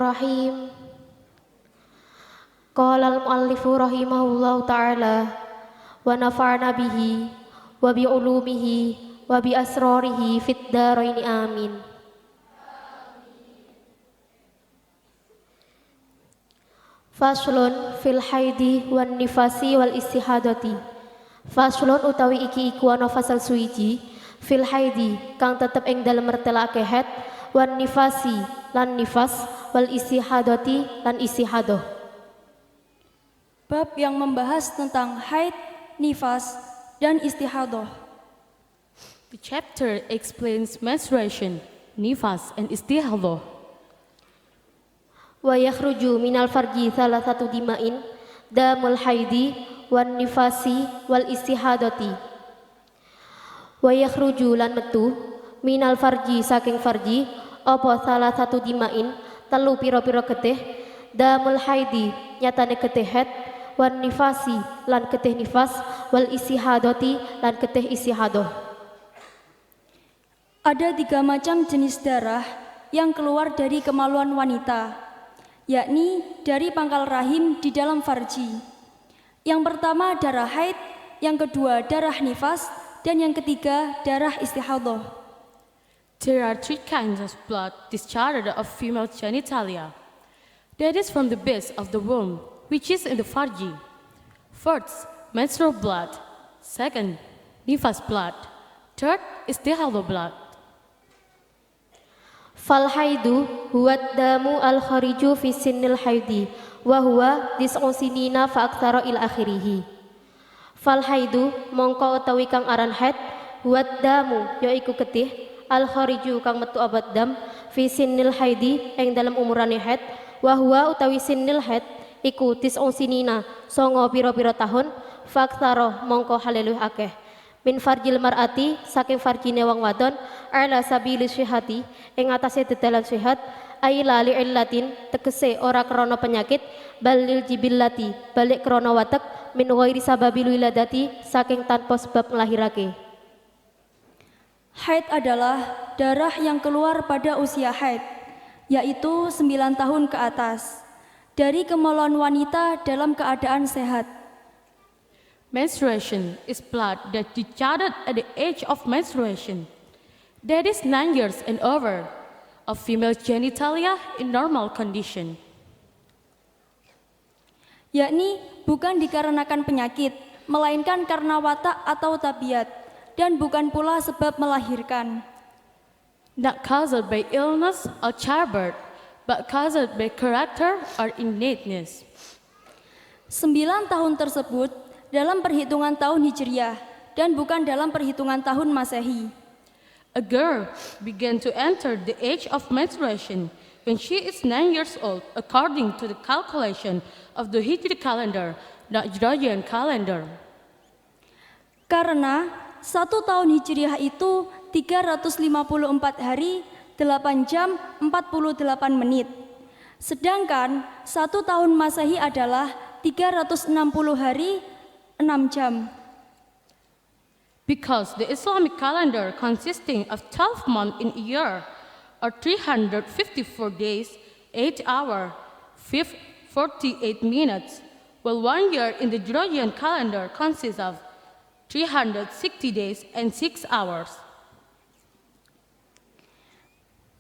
Bismillahirrahmanirrahim. Qala al-muallifu rahimahullahu ta'ala wa nafa'na bihi wa bi ulumihi wa bi asrarihi fid dharain amin. Faslun fil haidi wan nifasi wal istihadati. Faslun utawi iki iku ana fasal suwiji fil haidi kang tetep ing dalem mertelake haid wan nifasi lan nifas wal istihadati lan istihadah. Bab yang membahas tentang haid, nifas, dan istihadah. The chapter explains menstruation, nifas, and istihadah. Wa yakhruju minal farji thalathatu dima'in damul haidi wan nifasi wal istihadati. Wa yakhruju lan metu minal farji saking farji apa thalathatu dima'in telu pira-pira getih damul haidi nyatane getih haid wan nifasi lan getih nifas wal istihadati lan getih istihadah. Ada 3 macam jenis darah yang keluar dari kemaluan wanita, yakni dari pangkal rahim di dalam farji. Yang pertama darah haid, yang kedua darah nifas, dan yang ketiga darah istihadah. There are 3 kinds of blood discharged of female genitalia. That is from the base of the womb, which is in the farji. First, menstrual blood. Second, nifas blood. Third, istihadah blood. Fal haidu huwa damu al khariju fi sinnil haidi wa huwa dis'un sinina fa aktsara ila akhirih. Fal haidu mongko utawi kang aran haid huwa damu yaiku getih al khariju kang metu abad dam fi sinnil haidi ing dalam umurane haid wa huwa utawi sinnil haid iku dis'un sinina songo pira-pira tahun fa aktsara mongko haleluh akeh min farjil mar'ati saking farjine wong wadon ala sabili syihati ing atase dedalan syihad aila li illatin tegese ora krana penyakit balil jibillati balik krana watek min ghairi sababil wiladati saking tanpa sebab nglahirake. Haid adalah darah yang keluar pada usia haid, yaitu 9 tahun ke atas, dari kemaluan wanita dalam keadaan sehat. Menstruation is blood that discharged at the age of menstruation. That is 9 years and over of female genitalia in normal condition. Yakni bukan dikarenakan penyakit, melainkan karena watak atau tabiat, dan bukan pula sebab melahirkan. Not caused by illness or childbirth, but caused by character or innateness. 9 tahun tersebut dalam perhitungan tahun Hijriah dan bukan dalam perhitungan tahun Masehi. A girl began to enter the age of menstruation when she is 9 years old according to the calculation of the Hijri calendar, not Gregorian calendar. Karena 1 tahun Hijriah itu 354 hari, 8 jam, 48 menit. Sedangkan 1 tahun Masehi adalah 360 hari, 6 jam. Because the Islamic calendar consisting of 12 months in a year, or 354 days, 8 hours, 48 minutes, while 1 year in the Gregorian calendar consists of 360 days and 6 hours.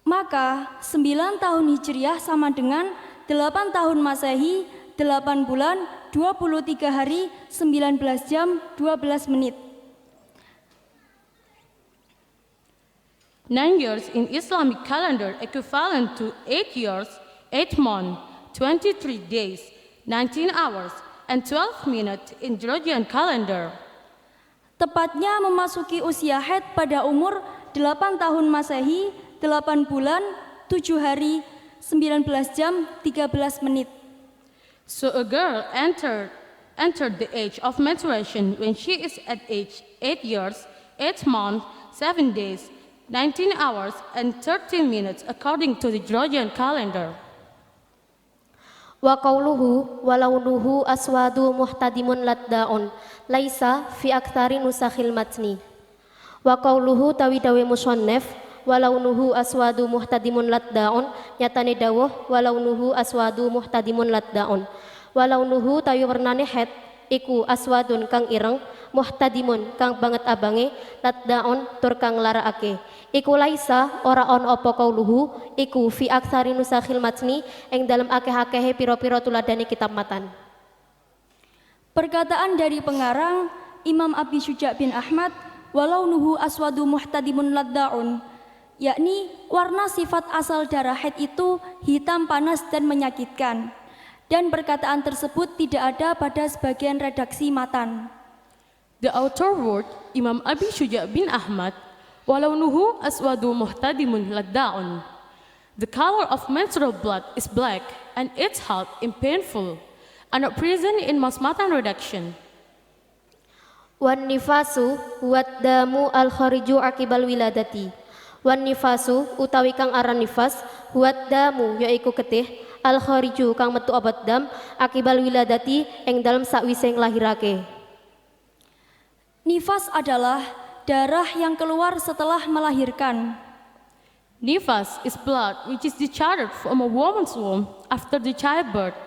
Maka 9 tahun Hijriah sama dengan 8 tahun Masehi, 8 bulan, 23 hari, 19 jam, 12 menit. 9 years in Islamic calendar equivalent to 8 years, 8 months, 23 days, 19 hours, and 12 minutes in Gregorian calendar. Tepatnya memasuki usia haid pada umur 8 tahun Masehi, 8 bulan, 7 hari, 19 jam, 13 menit. So a girl entered the age of menstruation when she is at age 8 years, 8 months, 7 days, 19 hours, and 13 minutes according to the Gregorian calendar. Wa qauluhu walaunuhu aswadu muhtadimun laddaun laisa fi aktsari nusakhil matni. Wa qauluhu tawi dawe musannaf walaunuhu aswadu muhtadimun laddaun nyatane dawuh walaunuhu aswadu muhtadimun laddaun walaunuhu tawi wernane het iku aswadun kang ireng muhtadimun kang banget abange laddaun tur kang laraake iku laisa ora on apa kauluhu iku fi aksari nusakhil matni ing dalem akeh-akehe pira-pira tuladane kitab matan. Perkataan dari pengarang Imam Abi Syuja' bin Ahmad, walau nuhu aswadu muhtadimun laddaun, yakni warna sifat asal darah haid itu hitam panas dan menyakitkan. Dan perkataan tersebut tidak ada pada sebagian redaksi matan. The author word Imam Abi Syuja' bin Ahmad, walau nuhu aswadu muhtadimun laddaun. The color of menstrual blood is black and it's hot and painful, and not present in most matan redaction. Wan nifasu wat damu al khariju akibal wiladati. Wan nifasu utawi kang aran nifas wat damu yaiku getih al khariju kang metu obat dam akibal wiladati ing dalem sakwise nglahirake. Nifas adalah darah yang keluar setelah melahirkan. Nifas is blood which is discharged from a woman's womb after the childbirth.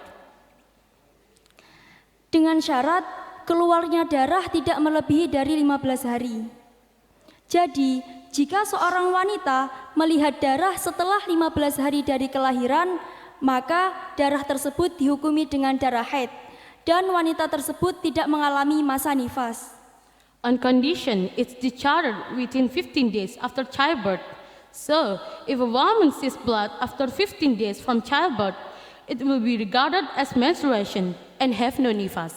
Dengan syarat keluarnya darah tidak melebihi dari 15 hari. Jadi, jika seorang wanita melihat darah setelah 15 hari dari kelahiran, maka darah tersebut dihukumi dengan darah haid dan wanita tersebut tidak mengalami masa nifas. On condition it's discharged within 15 days after childbirth. So, if a woman sees blood after 15 days from childbirth, it will be regarded as menstruation and have no nifas.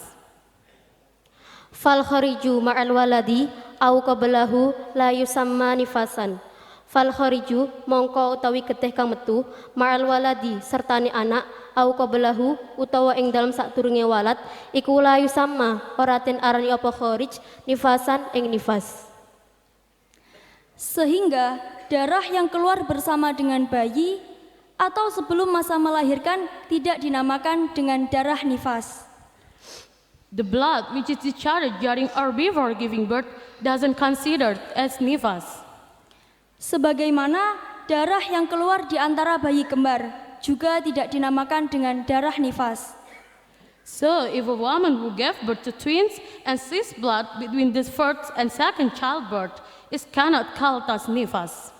Fal khariju ma'al waladi au qablahu la yusamma nifasan. Fal khariju mongko utawi getih kang metu ma'al waladi sertane anak au qablahu utawa ing dalem sadurunge walad iku la yusamma ora den arani apa kharij nifasan ing nifas. Sehingga darah yang keluar bersama dengan bayi atau sebelum masa melahirkan tidak dinamakan dengan darah nifas. The blood which is discharged during or before giving birth doesn't considered as nifas. Sebagaimana darah yang keluar di antara bayi kembar juga tidak dinamakan dengan darah nifas. So, if a woman who gave birth to twins and sees blood between the first and second childbirth, it cannot called as nifas.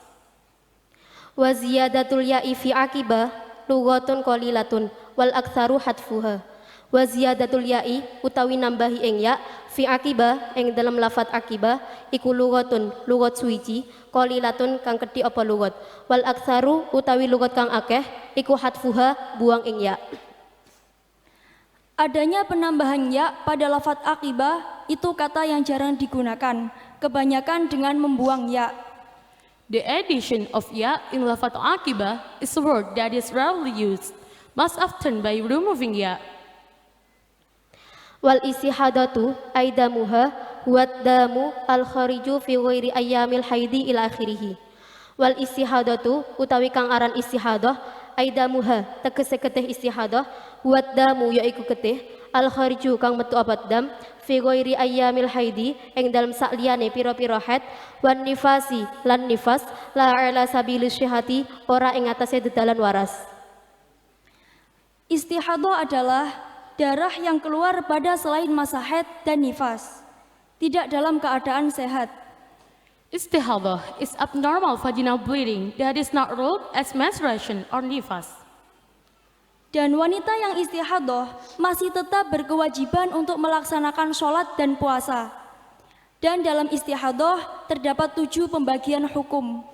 Wa ziyadatul ya'i fi akibah lughatun qalilatun wal aktsaru hadfuha. Wa ziyadatul ya'i utawi nambahi ing ya fi akibah ing dalam lafat akibah iku lughatun lughat suwiji qalilatun kang kedhi apa lughat wal aktsaru utawi lughat kang akeh iku hadfuha buang ing ya. Adanya penambahan ya pada lafat akibah itu kata yang jarang digunakan, kebanyakan dengan membuang ya. The addition of ya in lafat akibah is a word that is rarely used, most often by removing ya. Wal istihadatu aidamuha huwad damu al khariju fi ghairi ayyamil haidi ila akhirih. Wal istihadatu utawi kang aran istihadah aidamuha tegese getih istihadah huwad damu yaiku getih al khariju kang metu obat dam fi ghairi ayyamil haidi ing dalem sakliyane pira-pira haid wan nifasi lan nifas la ala sabilis syihati ora ing atase dedalan waras. Istihadah adalah darah yang keluar pada selain masa haid dan nifas, tidak dalam keadaan sehat. Istihadah is abnormal vaginal bleeding that is not ruled as menstruation or nifas. Dan wanita yang istihadah masih tetap berkewajiban untuk melaksanakan sholat dan puasa. Dan dalam istihadah terdapat 7 pembagian hukum.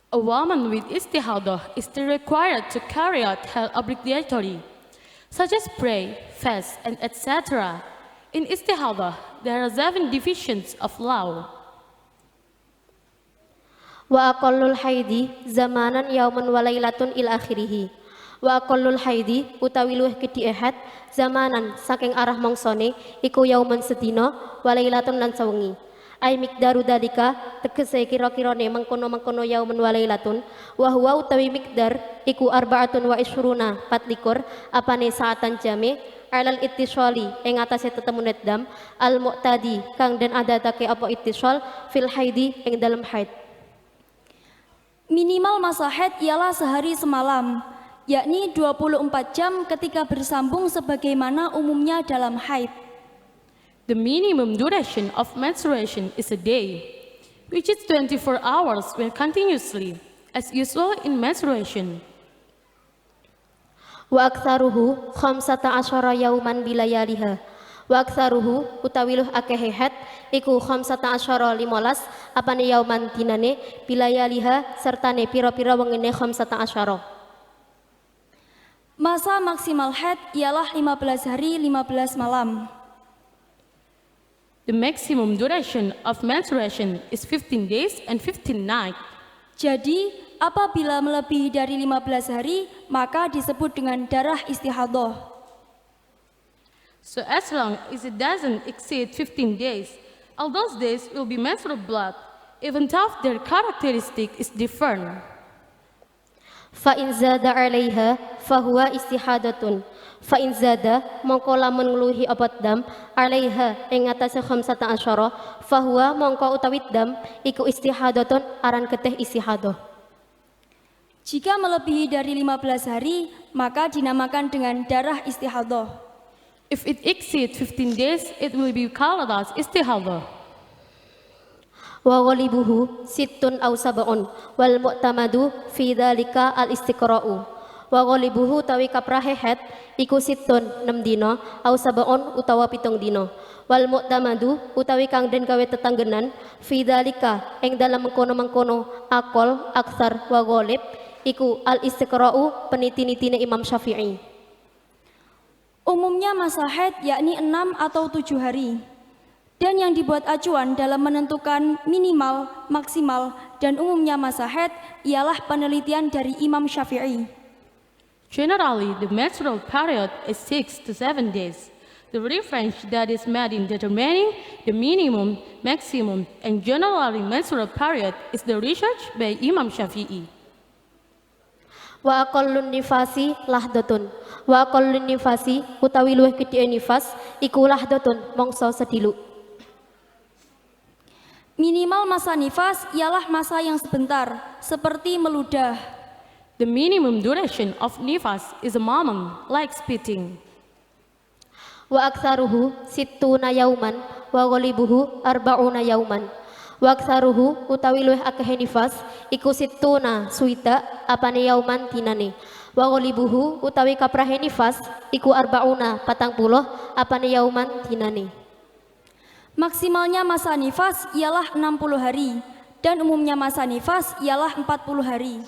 A woman with istihadah is still required to carry out her obligatory, such as pray, fast, and etc. In istihadah, there are 7 divisions of law. Wa aqallul haidi zamanan yauman wa lailatun ila akhirih. Wa aqallul haidi utawi luwih gedhi haid zamanan saking arah mongsone iku yauman sedina wa lailatun lan sawengi. Ai miqdaru dalika tegese kira-kirane mengkono-mengkono yauman wa lailatun wa huwa utawi miqdar iku arba'atun wa ishruna 24 apane saatan jame alal ittisali ing atase tetemunet dam al muqtadi kang den adadake apa ittisal fil haidi ing dalem haid. Minimal masa haid ialah sehari semalam, yakni 24 jam ketika bersambung sebagaimana umumnya dalam haid. The minimum duration of menstruation is a day, which is 24 hours when continuously, as usual in menstruation. Wa aktsaruhu 15 yauman bilayaliha. Wa aktsaruhu utawi luh akeh haid iku 15 15 apane yauman dinane bilayaliha sertane pira-pira wengine 15. Masa maksimal haid ialah 15 hari 15 malam. The maximum duration of menstruation is 15 days and 15 nights. Jadi, apabila melebihi dari 15 hari, maka disebut dengan darah istihadah. So as long as it doesn't exceed 15 days, all those days will be menstrual blood, even though their characteristic is different. Fa in zada 'alaiha fahuwa istihadatun. Fa in zada mongko lamun ngluhi apa dam 'alaiha ing atase 15 fahuwa mongko utawi dam iku istihadatun aran getih istihadah. Jika melebihi dari 15 hari, maka dinamakan dengan darah istihadah. If it exceeds 15 days, it will be called as istihadah. Wa ghalibuhu sittun aw sab'un wal mu'tamadu fi dzalika al istiqra'u. Wa ghalibuhu tawi kaprahe haid iku sittun 6 dina aw sab'un utawa 7 dina. Wal mu'tamadu utawi kang den gawe tetanggenan fi dzalika ing dalam mengkono-mengkono akol aksar wa ghalib iku al istiqra'u peniti-nitine Imam Syafi'i. Umumnya masa haid yakni 6 atau 7 hari. Dan yang dibuat acuan dalam menentukan minimal, maksimal, dan umumnya masa haid ialah penelitian dari Imam Syafi'i. Generally, the menstrual period is 6 to 7 days. The reference that is made in determining the minimum, maximum, and generally menstrual period is the research by Imam Syafi'i. Wa aqallun nifasi lahdatun. Wa aqallun nifasi utawi luwih gedhe nifas iku lahdatun mangsa sedilu. Minimal masa nifas ialah masa yang sebentar, seperti meludah. The minimum duration of nifas is a moment, like spitting. Wa aktsaruhu sittuna yauman wa ghalibuhu arba'una yauman. Wa aktsaruhu utawi luwih akeh nifas iku sittuna suita apane yauman dinane. Wa ghalibuhu utawi kaprahe nifas iku arba'una 40 apane yauman dinane. Maksimalnya masa nifas ialah 60 hari, dan umumnya masa nifas ialah 40 hari.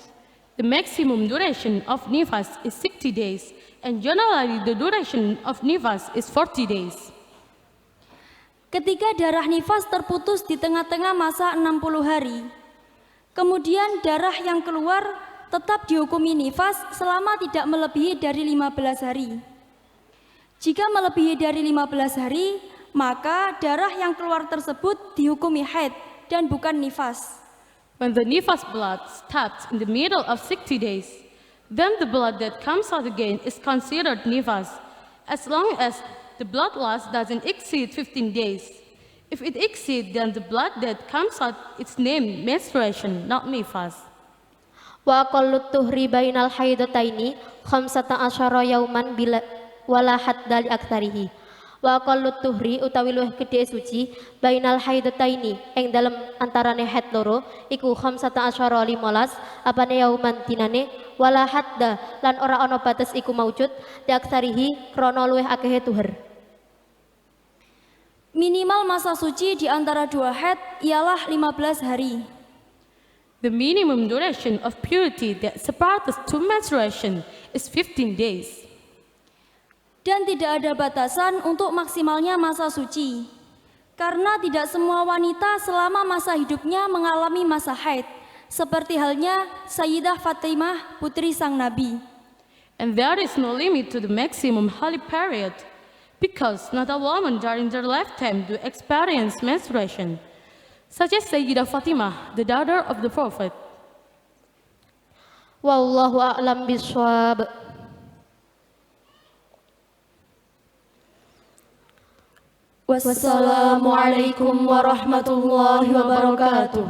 The maximum duration of nifas is 60 days, and generally the duration of nifas is 40 days. Ketika darah nifas terputus di tengah-tengah masa 60 hari, kemudian darah yang keluar tetap dihukumi nifas selama tidak melebihi dari 15 hari. Jika melebihi dari 15 hari, maka darah yang keluar tersebut dihukumi haid dan bukan nifas. When the nifas blood stops in the middle of 60 days, then the blood that comes out again is considered nifas, as long as the blood loss doesn't exceed 15 days. If it exceeds, then the blood that comes out is named menstruation, not nifas. Wa aqallut tuhri bainal haidataini 15 yauman bila wala hadda li aktsarihi. Wa aqallut tuhri utawi luwih gedhe suci bainal haidataini ing dalem antarane haid loro iku 15 15 apane yauman dinane wala hadda lan ora ana batas iku maujud li aktsarihi krana luwih akehe tuhur. Minimal masa suci di antara dua haid ialah 15 hari. The minimum duration of purity that separates two menstruation is 15 days. Dan tidak ada batasan untuk maksimalnya masa suci. Karena tidak semua wanita selama masa hidupnya mengalami masa haid, seperti halnya Sayyidah Fatimah, putri sang Nabi. And there is no limit to the maximum holy period, because not a woman during their lifetime do experience menstruation, such as Sayyidah Fatimah, the daughter of the Prophet. Wallahu a'lam bishawab. Wassalamualaikum warahmatullahi wabarakatuh.